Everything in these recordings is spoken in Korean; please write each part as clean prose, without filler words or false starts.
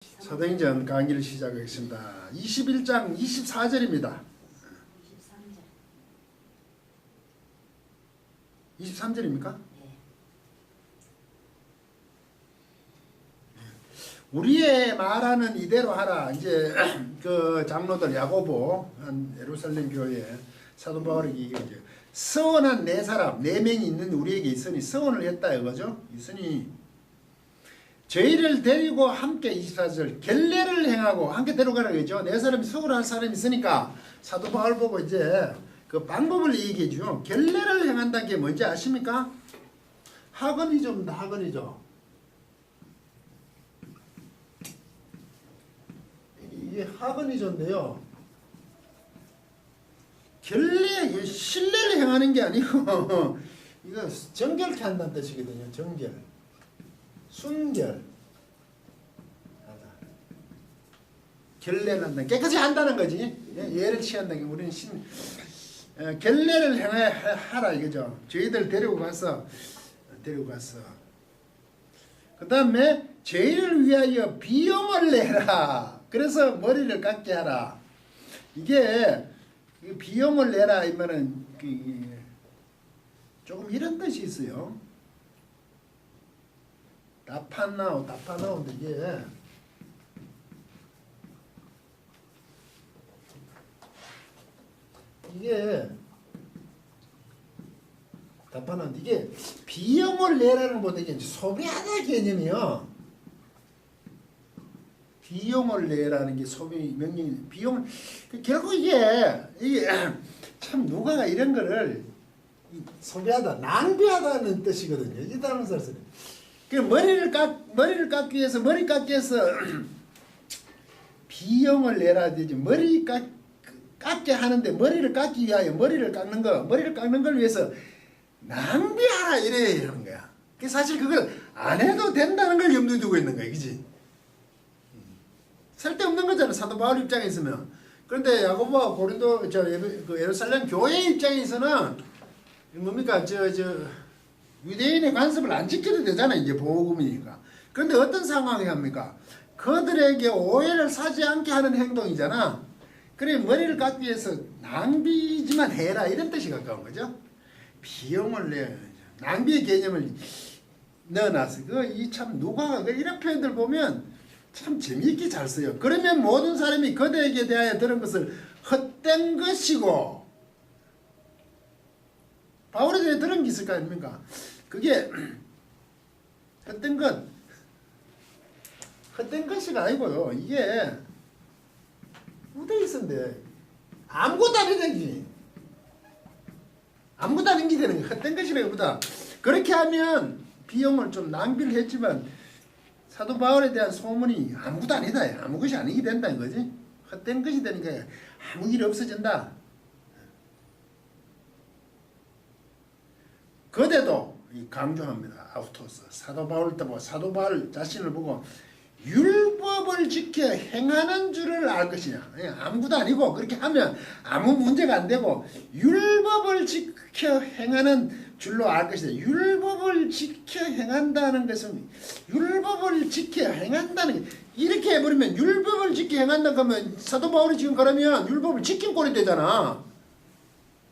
사도행전 강의를 시작하겠습니다. 21장 24절입니다. 23절입니까? 우리의 말하는 이대로 하라. 이제 그 장로들 야고보 예루살렘 교회 사도 바울이 이제 서원한 네 사람 네 명이 있는 우리에게 있으니 서원을 했다 이거죠. 있으니 저희를 데리고 함께 24절 결례를 행하고 함께 데려가라고 했죠. 네 사람이 서울할 사람이 있으니까 사도 바울 보고 이제 그 방법을 얘기해 주죠. 결례를 행한다는 게 뭔지 아십니까? 학언이죠입니다. 학언이죠. 이게 학언이죠인데요. 결례, 신뢰를 행하는 게 아니고 이거 정결케 한다는 뜻이거든요. 정결. 순결. 결례를 한다. 깨끗이 한다는 거지. 예를 취한다는 게 우리는 결례를 행하라 이거죠. 저희들 데리고 가서 그 다음에 죄를 위하여 비용을 내라. 그래서 머리를 깎게 하라. 이게 비용을 내라 이 말은 조금 이런 뜻이 있어요. 다파나오인데 이게 다파나오인데 이게 비용을 내라는 것보다 이게 소비하다 개념이요. 비용을 내라는 게 소비 명령 비용을 결국 이게 참 누가가 이런 거를 소비하다 낭비하다는 뜻이거든요. 이 단어 써서 그 머리를 깎기 위해서 비용을 내라 되지. 머리 깎게 하는데 머리를 깎기 위하여 머리를 깎는 걸 위해서 낭비하라 이런 거야. 사실 그걸 안 해도 된다는 걸 염두에 두고 있는 거야, 그지? 쓸데없는 거잖아, 사도 바울 입장에 있으면. 그런데 야고보와 고린도 예루살렘 교회 입장에서는 뭡니까 유대인의 관습을 안 지켜도 되잖아, 이제 보호금이니까. 그런데 어떤 상황이 합니까? 그들에게 오해를 사지 않게 하는 행동이잖아. 그래 머리를 깎기 위해서 낭비지만 해라 이런 뜻이 가까운 거죠. 비용을 내 낭비의 개념을 넣어놨어. 참 누가가 이런 표현들 보면 참 재미있게 잘 써요. 그러면 모든 사람이 그대에게 대하여 들은 것을 헛된 것이고, 바울에 대해 들은 게 있을 거 아닙니까? 그게 헛된 것이가 아니고요. 이게 무대에 있었는데 아무것도 안 해야지. 아무것도 안 행기되는 게 헛된 것이라기보다 그렇게 하면 비용을 좀 낭비를 했지만 사도 바울에 대한 소문이 아무것도 아니다. 아무 것이 아니게 된다는 거지. 헛된 것이 되니까 아무 일이 없어진다. 그대도 강조합니다. 아우토스. 사도 바울 자신을 보고 율법을 지켜 행하는 줄을 알 것이냐. 아무것도 아니고 그렇게 하면 아무 문제가 안 되고 율법을 지켜 행하는 줄로 알 것이다. 율법을 지켜 행한다는 것은 율법을 지켜 행한다는 게 이렇게 해버리면 율법을 지켜 행한다 그러면 사도 바울이 지금 그러면 율법을 지킨 꼴이 되잖아.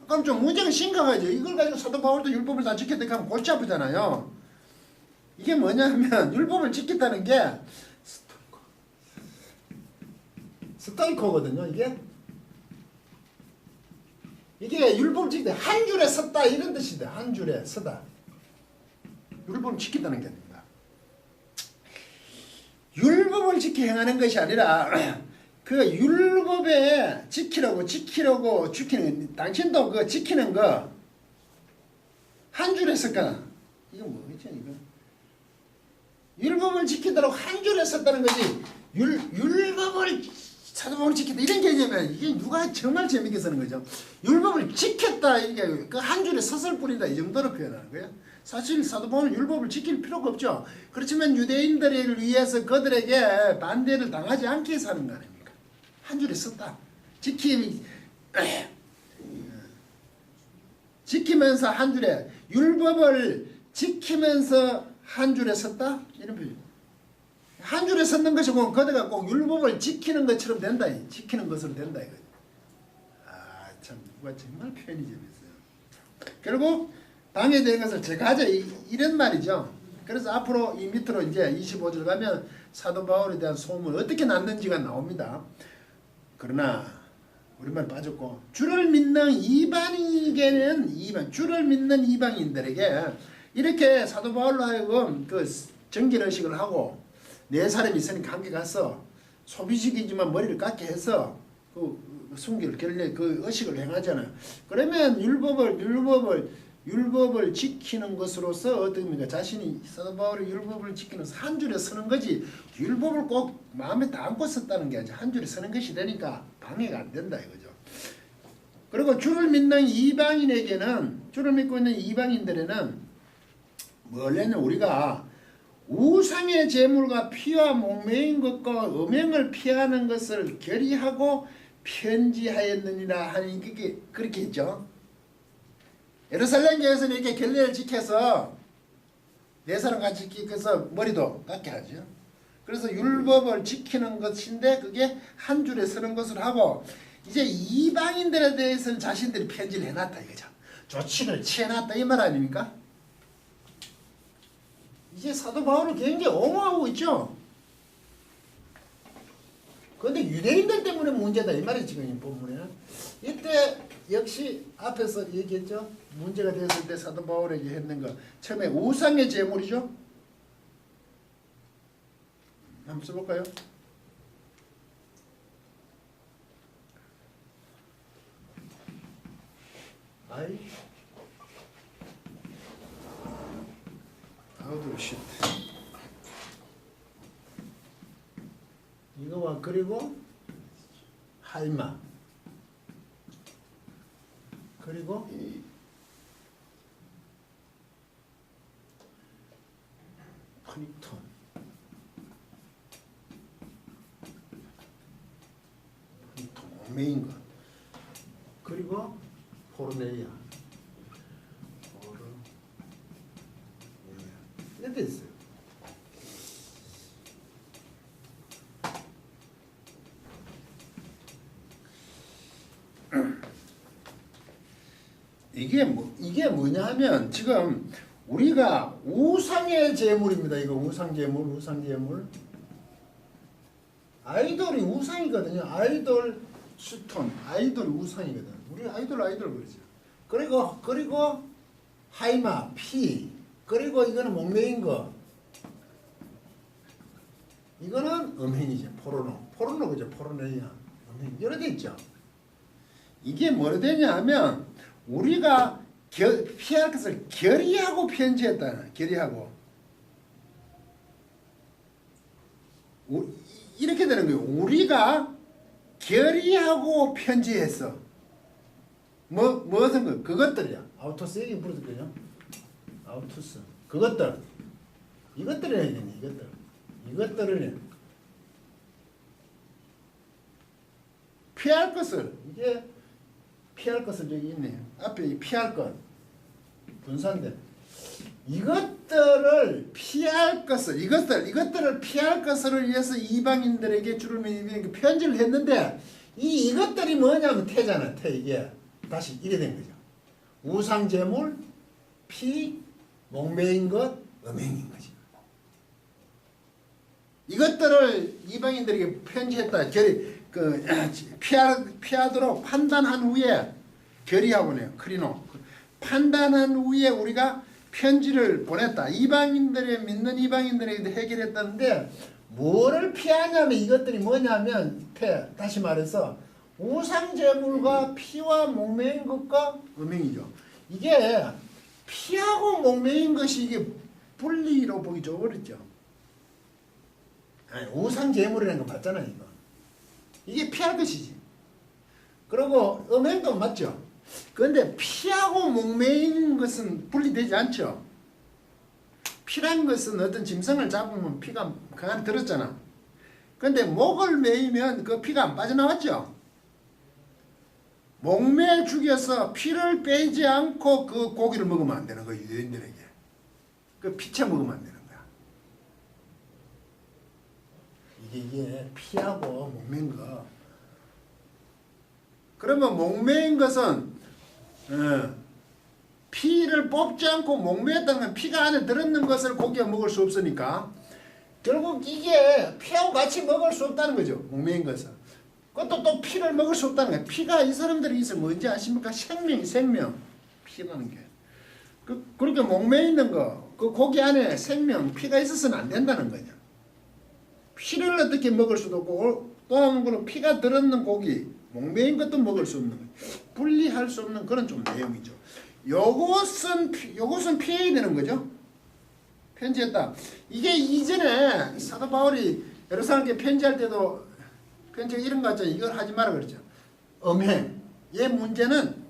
그럼 좀 문제가 심각하죠. 이걸 가지고 사도 바울도 율법을 다 지켰다 하면 골치 아프잖아요. 이게 뭐냐 하면 율법을 지켰다는 게 스토이코거든요. 이게 율법을 지킬 때 한 줄에 섰다 이런 뜻이다. 한 줄에 서다. 율법을 지킨다는 게 아닙니다. 율법을 지켜 행하는 것이 아니라 그 율법에 지키는 당신도 그 지키는 거 한 줄에 섰거나 이건 뭐겠죠 이거? 율법을 지키도록 한 줄에 섰다는 거지. 율법을 사도 바울이 지켰다 이런 개념이야. 이게 누가 정말 재밌게 쓰는 거죠. 율법을 지켰다 이게 그 한 줄에 섰을 뿐이다 이 정도로 표현하는 거예요. 사실 사도 바울은 율법을 지킬 필요가 없죠. 그렇지만 유대인들을 위해서 그들에게 반대를 당하지 않기 위해서 하는 거 아닙니까? 한 줄에 섰다. 지키면서 한 줄에 율법을 지키면서 한 줄에 섰다 이런 표현. 한 줄에 섰는 것이 꼭 그대가 꼭 율법을 지키는 것처럼 된다. 지키는 것으로 된다 이거죠. 아, 참 누가 정말 표현이 재밌어요. 결국 방에 대한 것을 제가 하자 이런 말이죠. 그래서 앞으로 이 밑으로 이제 25절 가면 사도 바울에 대한 소문 어떻게 났는지가 나옵니다. 그러나 우리말 빠졌고 주를 믿는 이방인에게는 주를 믿는 이방인들에게 이렇게 사도 바울로 하여금 그 정결의식을 하고 네 사람이 있으니까 함께 가서 소비식이지만 머리를 깎게 해서 그 순결 결례 그 의식을 행하잖아요. 그러면 율법을 지키는 것으로서 어떻습니까? 자신이 사도 바울이 율법을 지키는 한 줄에 서는 거지 율법을 꼭 마음에 다 안고 썼다는 게 아니라 한 줄에 서는 것이 되니까 방해가 안 된다 이거죠. 그리고 주를 믿는 이방인에게는 주를 믿고 있는 이방인들에는 원래는 우리가 우상의 제물과 피와 목매인 것과 음행을 피하는 것을 결의하고 편지하였느니라 하는 게 그렇게 했죠. 예루살렘 교회에서는 이렇게 결례를 지켜서 네 사람 같이 지켜서 머리도 깎게 하죠. 그래서 율법을 지키는 것인데 그게 한 줄에 서는 것을 하고 이제 이방인들에 대해서는 자신들이 편지를 해놨다 이거죠. 조치를 취해놨다 이 말 아닙니까? 이제 사도 바울은 굉장히 옹호하고 있죠. 그런데 유대인들 때문에 문제다 이 말이 지금 이 본문에는. 이때 역시 앞에서 얘기했죠. 문제가 됐을 때 사도 바울에게 했는 거 처음에 우상의 제물이죠. 한번 써볼까요? 아우드로시트 이거와 그리고 할마 그리고 프리톤 메인 것 그리고 포르네이아 이렇게 있어요. 이게 뭐냐 하면 지금 우리가 우상의 제물입니다. 이거 우상 제물. 아이돌이 우상이거든요. 아이돌 스톤, 아이돌이 우상이거든. 우리 아이돌 그러죠. 그리고 하이마, 피, 그리고 이거는 목매인 거. 이거는 음행이죠. 포르노 그죠. 포르네이아. 음행 여러 개 있죠. 이게 뭐로 되냐 하면 우리가 피할 것을 결의하고 편지했다. 결의하고. 이렇게 되는 거예요. 우리가 결의하고 편지했어. 무엇은 거? 그것들이야. 아우토스 얘기 부르거든요. 아우토스. 그것들. 이것들이야, 이것들을 피할 것을 이게 피할 것을 여기 있네요. 앞에 피할 것 분산된 이것들을 피할 것을 이것들을 피할 것을 위해서 이방인들에게 주를 믿는 편지를 했는데 이것들이 뭐냐면 태잖아. 태 이게 다시 이래 된 거죠. 우상 제물, 피, 목매인 것, 음행인 거지. 이것들을 이방인들에게 편지했다. 피하도록 판단한 후에 결의하고네요. 크리노. 판단한 후에 우리가 편지를 보냈다. 믿는 이방인들에게 해결했다는데 뭐를 피하냐면 이것들이 뭐냐면 다시 말해서 우상제물과 피와 목매인 것과 음행이죠. 이게 피하고 목매인 것이 이게 분리로 보기 좀 어렵죠. 아니, 우상제물이라는 거 맞잖아요. 이게 피할 것이지. 그리고 음행도 맞죠. 그런데 피하고 목매인 것은 분리되지 않죠. 피란 것은 어떤 짐승을 잡으면 피가 그 안에 들었잖아. 그런데 목을 매이면 그 피가 안 빠져나왔죠. 목매 죽여서 피를 빼지 않고 그 고기를 먹으면 안 되는 거야. 유대인들에게. 그 피채 먹으면 안 되는 거야. 이게 피하고 목매인 거. 그러면 목매인 것은 피를 뽑지 않고 목매했다는 건 피가 안에 들었는 것을 고기가 먹을 수 없으니까 결국 이게 피하고 같이 먹을 수 없다는 거죠. 목매인 것은. 그것도 또 피를 먹을 수 없다는 거예요. 피가 이 사람들이 있어 뭔지 아십니까? 생명. 피라는 게. 그렇게 목매 있는 거, 그 고기 안에 생명, 피가 있어서는 안 된다는 거냐. 피를 어떻게 먹을 수도 없고 또 한 번은 피가 들었는 고기, 목매인 것도 먹을 수 없는 거예요. 분리할 수 없는 그런 좀 내용이죠. 요것은 피해야 되는 거죠. 편지했다. 이게 이전에 사도 바울이 예루살렘에 편지할 때도 편지가 이런 거 같잖아요. 이걸 하지 마라 그랬죠. 음행. 얘 문제는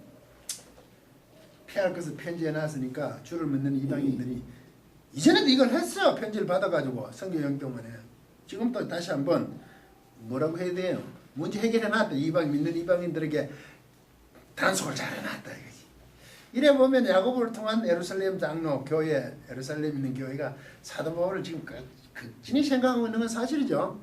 피할 것을 편지해 놨으니까 주를 믿는 이방인들이 이전에도 이걸 했어요. 편지를 받아가지고 성경 영병만에. 지금 또 다시 한번 뭐라고 해야 돼요? 문제 해결해 놨다. 믿는 이방인들에게 단속을 잘 해놨다 이거지. 이래 보면 야고보를 통한 예루살렘 장로 교회, 예루살렘에 있는 교회가 사도 바울을 지금 극진히 생각하고 있는 건 사실이죠.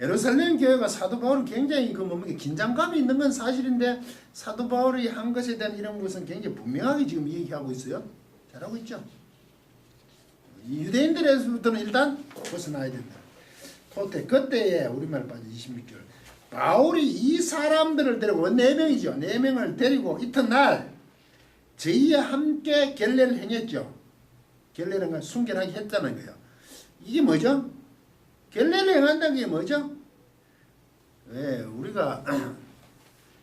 예루살렘 교회가 사도 바울은 굉장히 긴장감이 있는 건 사실인데 사도 바울이 한 것에 대한 이런 것은 굉장히 분명하게 지금 얘기하고 있어요. 잘하고 있죠. 유대인들에서부터는 일단 벗어나야 된다. 토테 그때에 우리말 빠져 26절 바울이 이 사람들을 데리고 4명이죠. 4명을 데리고 이튿날 저희와 함께 결례를 행했죠. 결례는 건 순결하게 했다는 거예요. 이게 뭐죠? 결례를 행한다는 게 뭐죠? 왜 우리가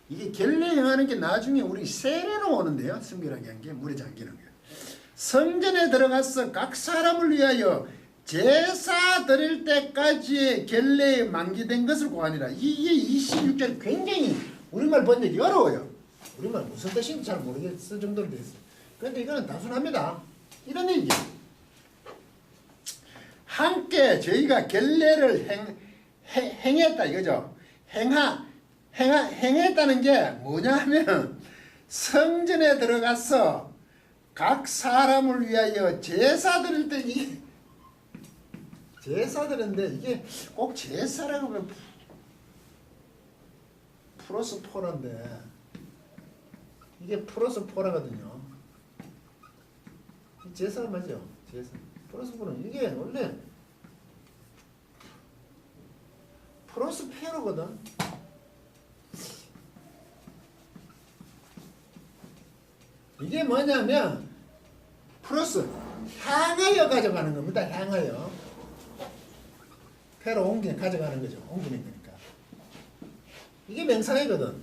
이게 결례 행하는 게 나중에 우리 세례로 오는데요. 순결하게 한 게 물에 잠기는 거예요. 성전에 들어가서 각 사람을 위하여 제사 드릴 때까지 결례에 만기된 것을 고하니라. 이게 26절 굉장히 우리말 번역이 어려워요. 우리말 무슨 뜻인지 잘 모르겠을 정도로 됐어요. 그런데 이거는 단순합니다. 이런 얘기예요. 함께 저희가 결례를 행했다 이거죠. 행했다는 게 뭐냐 하면 성전에 들어가서 각 사람을 위하여 제사 드릴 때 제사 드는데 이게 꼭 제사라고 하면 플러스 포라인데 이게 플러스 포라거든요. 제사가 맞죠? 제사. 플러스 포는 이게 원래 플러스 페로거든. 이게 뭐냐면 플러스 향하여 가져가는 겁니다. 향하여 페로 옮겨 가져가는 거죠. 옮기는 거니까. 이게 명사이거든.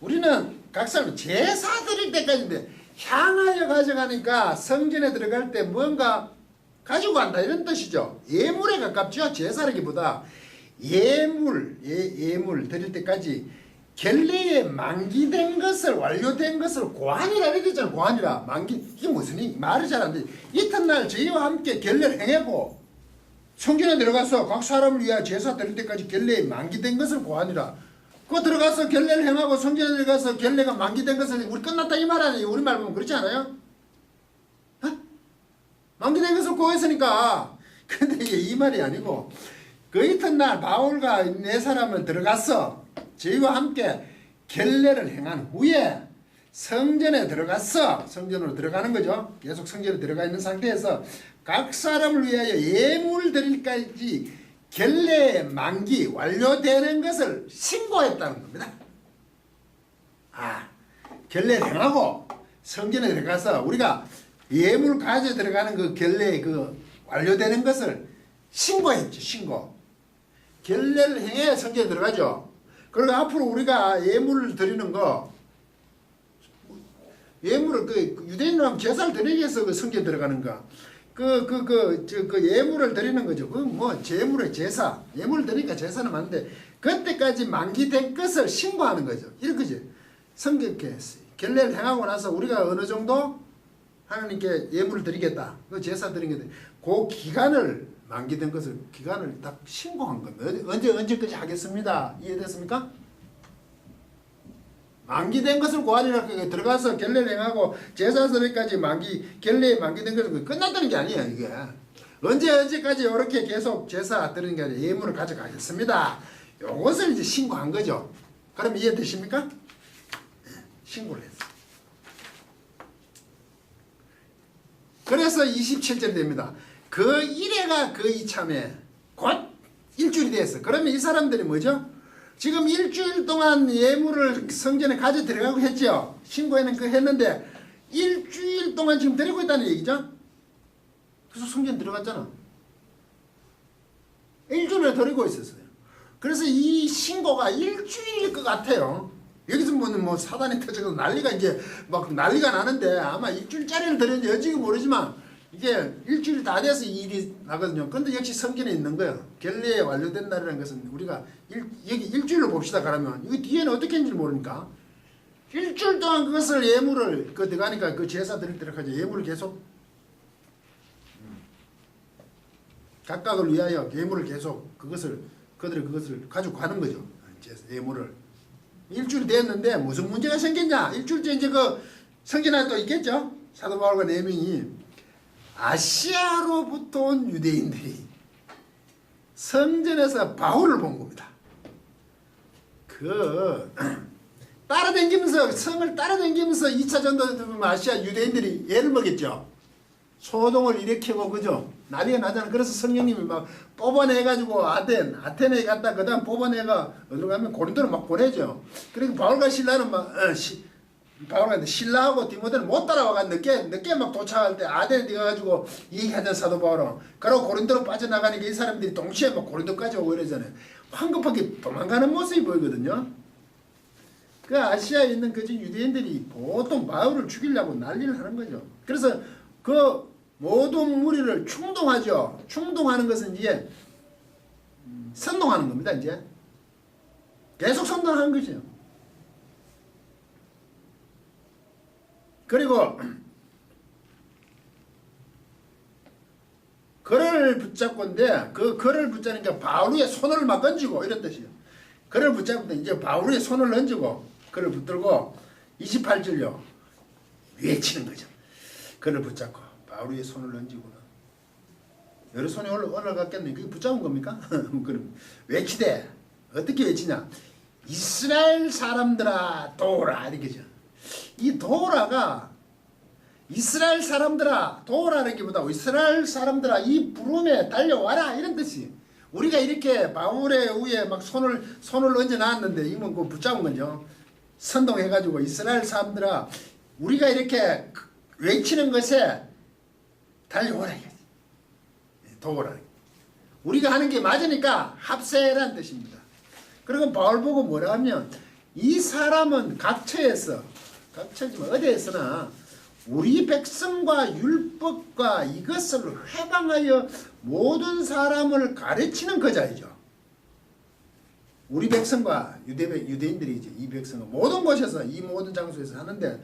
우리는 각 사람 제사 드릴 때까지인데 향하여 가져가니까 성전에 들어갈 때 뭔가 가지고 간다 이런 뜻이죠. 예물에 가깝죠. 제사라기보다 예물 드릴 때까지 결례에 만기된 것을 완료된 것을 고하니라 이랬잖아. 고하니라 만기 이게 무슨 말이 잘 안 돼. 이튿날 저희와 함께 결례를 행하고 성전에 들어가서 각 사람을 위하여 제사 드릴 때까지 결례에 만기된 것을 고하니라. 그거 들어가서 결례를 행하고 성전에 들어가서 결례가 만기된 것을 우리 끝났다 이 말 아니에요. 우리 말 보면 그렇지 않아요? 어? 만기된 것을 고했으니까. 근데 이게 이 말이 아니고 그 이튿날 바울과 4사람은 들어가서 저희와 함께 결례를 행한 후에 성전에 들어가서 성전으로 들어가는 거죠. 계속 성전에 들어가 있는 상태에서 각 사람을 위하여 예물 드릴까지 결례의 만기 완료되는 것을 신고했다는 겁니다. 결례를 행하고 성전에 들어가서 우리가 예물 가져 들어가는 그 결례의 그 완료되는 것을 신고했죠. 신고. 결례를 행해야 성전에 들어가죠. 그리고 앞으로 우리가 예물을 드리는 거, 예물을 그 유대인으로 하면 제사를 드리기 위해서 그 성전에 들어가는 거, 그 예물을 드리는 거죠. 그 뭐 제물의 제사, 예물을 드리니까 제사는 맞는데 그때까지 만기된 것을 신고하는 거죠. 이런 거죠. 성경께 결례를 행하고 나서 우리가 어느 정도 하나님께 예물을 드리겠다, 그 제사 드리겠다, 그 기간을 만기된 것을 기간을 딱 신고한 겁니다. 언제까지 하겠습니다. 이해됐습니까? 만기된 것을 고하니라. 들어가서 결례를 행하고 제사 드릴까지 결례에 만기된 것은 끝났다는 게 아니에요. 이게 언제까지 이렇게 계속 제사 드리는 게 아니라 예물을 가져가겠습니다. 요것을 이제 신고한 거죠. 그럼 이해되십니까? 신고를 했어요. 그래서 27절 됩니다. 그 이래가 그 이참에 곧 일주일이 됐어. 그러면 이 사람들이 뭐죠? 지금 일주일 동안 예물을 성전에 가져 들어가고 했죠. 신고에는 그 했는데 일주일 동안 지금 드리고 있다는 얘기죠. 그래서 성전 들어갔잖아. 일주일을 드리고 있었어요. 그래서 이 신고가 일주일일 것 같아요. 여기서 뭐 사단이 터져서 난리가 이제 막 난리가 나는데 아마 일주일짜리를 드렸는지 여지가 모르지만 이게 일주일이 다 돼서 이 일이 나거든요. 근데 역시 성경에 있는 거예요. 결례에 완료된 날이라는 것은 우리가 여기 일주일로 봅시다. 그러면 이거 뒤에는 어떻게 했는지 모르니까 일주일 동안 그것을 예물을 그 들어가니까 그 제사 드릴 때로 하죠. 예물을 계속 각각을 위하여 예물을 계속 그것을 가지고 가는 거죠. 예물을 일주일이 됐는데 무슨 문제가 생겼냐? 일주일째 이제 그 성전에 또 있겠죠. 사도 바울과 네 명이 아시아로부터 온 유대인들이 성전에서 바울을 본 겁니다. 따라다니면서 성을 따라다니면서 2차 전도 되면 아시아 유대인들이 애를 먹였죠. 소동을 일으키고 그죠? 난리가 나잖아. 그래서 성령님이 막 뽑아내가지고 아테네에 갔다 그 다음 뽑아내가 어디로 가면 고린도로 막 보내죠. 그리고 바울과 신라는 바울과 신라하고 디모데는 못 따라와가 늦게 막 도착할 때 아덴에 가가지고 얘기하던 사도 바울은 그러고 고린도로 빠져나가니까 이 사람들이 동시에 막 고린도까지 오고 이러잖아요. 황급하게 도망가는 모습이 보이거든요. 그 아시아에 있는 그 유대인들이 보통 바울을 죽이려고 난리를 하는 거죠. 그래서 그 모든 무리를 충동하죠. 충동하는 것은 이제 선동하는 겁니다. 이제 계속 선동하는 거죠. 그리고 그를 붙잡고인데 그 그를 붙잡는 게 바울의 손을 막 얹고 이런 뜻이에요. 그를 붙잡고 이제 바울의 손을 얹고 그를 붙들고 28절요 외치는 거죠. 그를 붙잡고 바울의 손을 얹고는 여러 손이 올라갔겠네. 그게 붙잡은 겁니까? 그럼 외치되 어떻게 외치냐? 이스라엘 사람들아 도우라 이렇게죠. 이 도우라가 이스라엘 사람들아 도우라는 게보다 이스라엘 사람들아 이 부름에 달려와라 이런 뜻이. 우리가 이렇게 바울의 위에 막 손을 얹어 놨는데 이건 그 붙잡은 거죠. 선동해가지고 이스라엘 사람들아 우리가 이렇게 외치는 것에 달려오라 이거지. 도우라. 우리가 하는 게 맞으니까 합세라는 뜻입니다. 그리고 바울 보고 뭐라 하면 이 사람은 각처에서 각처지만 어디에서나 우리 백성과 율법과 이것을 회방하여 모든 사람을 가르치는 거자이죠. 우리 백성과 유대인들이 이제 이 백성은 모든 곳에서 이 모든 장소에서 하는데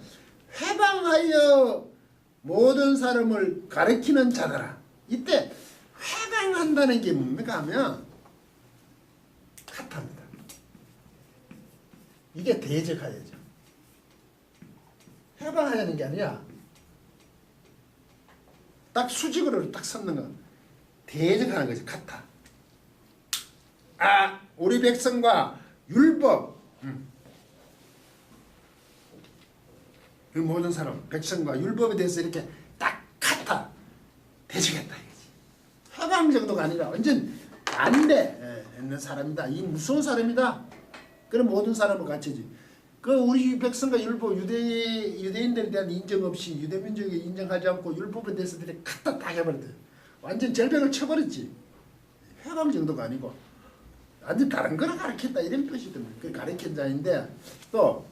회방하여 모든 사람을 가르치는 자더라. 이때 회방한다는 게 뭡니까 하면 같답니다. 이게 대적하여죠. 회방하려는 게 아니라 딱 수직으로 딱 섰는 거 대적하는 거지. 같아. 우리 백성과 율법 그 모든 사람 백성과 율법에 대해서 이렇게 딱 같아 대적했다 이거지. 회방 정도가 아니라 완전 반대 있는 사람이다. 이 무서운 사람이다. 그럼 모든 사람을 같이지. 그 우리 백성과 율법 유대인들에 대한 인정 없이 유대민족에 인정하지 않고 율법에 대해서 갖다 딱 해버렸대. 완전 절벽을 쳐버렸지. 회방 정도가 아니고 완전 다른 걸 가르쳤다 이런 뜻이거든요. 그 가르친 자인데 또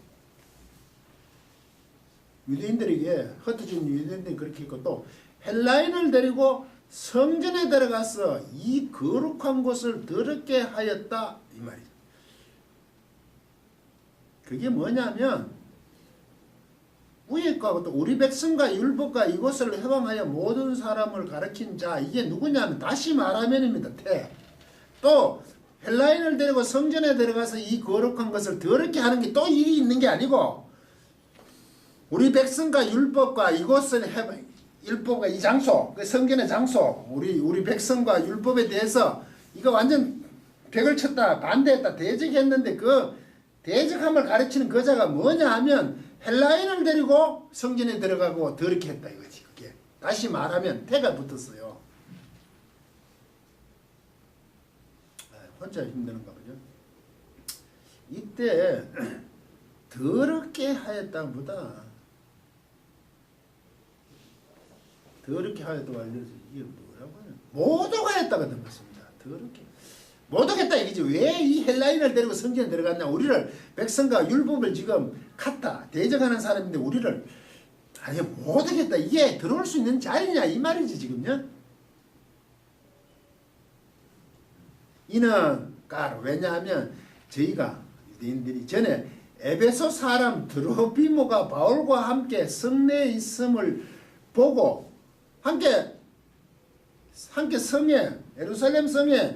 유대인들에게 흩어진 유대인들이 그렇게 있고 또 헬라인을 데리고 성전에 들어가서 이 거룩한 곳을 더럽게 하였다 이 말이죠. 그게 뭐냐면 위에 거하고 또 우리 백성과 율법과 이것을 해방하여 모든 사람을 가르친 자 이게 누구냐면 다시 말하면입니다. 또 헬라인을 데리고 성전에 들어가서 이 거룩한 것을 더럽게 하는 게 또 일이 있는 게 아니고 우리 백성과 율법과 이것을 율법과 이 장소, 그 성전의 장소, 우리 백성과 율법에 대해서 이거 완전 벽을 쳤다, 반대했다, 대적했는데 그 대적함을 가르치는 거자가 뭐냐 하면 헬라인을 데리고 성전에 들어가고 더럽게 했다 이거지. 그게 다시 말하면 태가 붙었어요. 혼자 힘드는가 보죠. 이때 더럽게 하였다보다 더럽게 하였다고 알려져. 이게 뭐라고 하냐? 모독하였다가 들었습니다. 더럽게 모독했다 이거지. 왜 이 헬라인을 데리고 성전에 들어갔냐? 우리를 백성과 율법을 지금 갖다 대적하는 사람인데 우리를 아니 모독했다. 이게 들어올 수 있는 자리냐 이 말이지 지금요. 이는 까로 왜냐하면 저희가 유대인들이 전에 에베소 사람 드로비모가 바울과 함께 성내에 있음을 보고 함께 성에 예루살렘 성에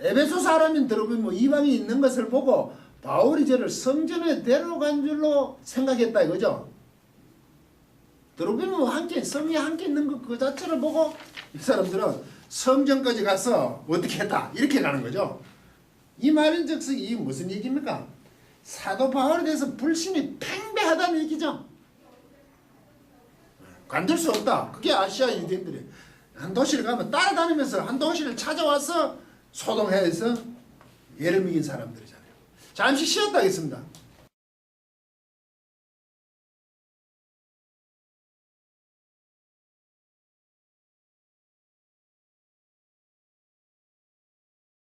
에베소 사람인 드로비모 이방이 있는 것을 보고 바울이 저를 성전에 데려간 줄로 생각했다 이거죠. 드로비모 함께 성에 함께 있는 것 그 자체를 보고 이 사람들은 성전까지 가서 어떻게 했다 이렇게 가는 거죠. 이 말인즉슨 이 무슨 얘기입니까? 사도 바울에 대해서 불신이 팽배하다는 얘기죠. 관둘 수 없다. 그게 아시아 유대인들이 한 도시를 가면 따라다니면서 한 도시를 찾아와서 소동해서 예를 먹인 사람들이잖아요. 잠시 쉬었다 하겠습니다.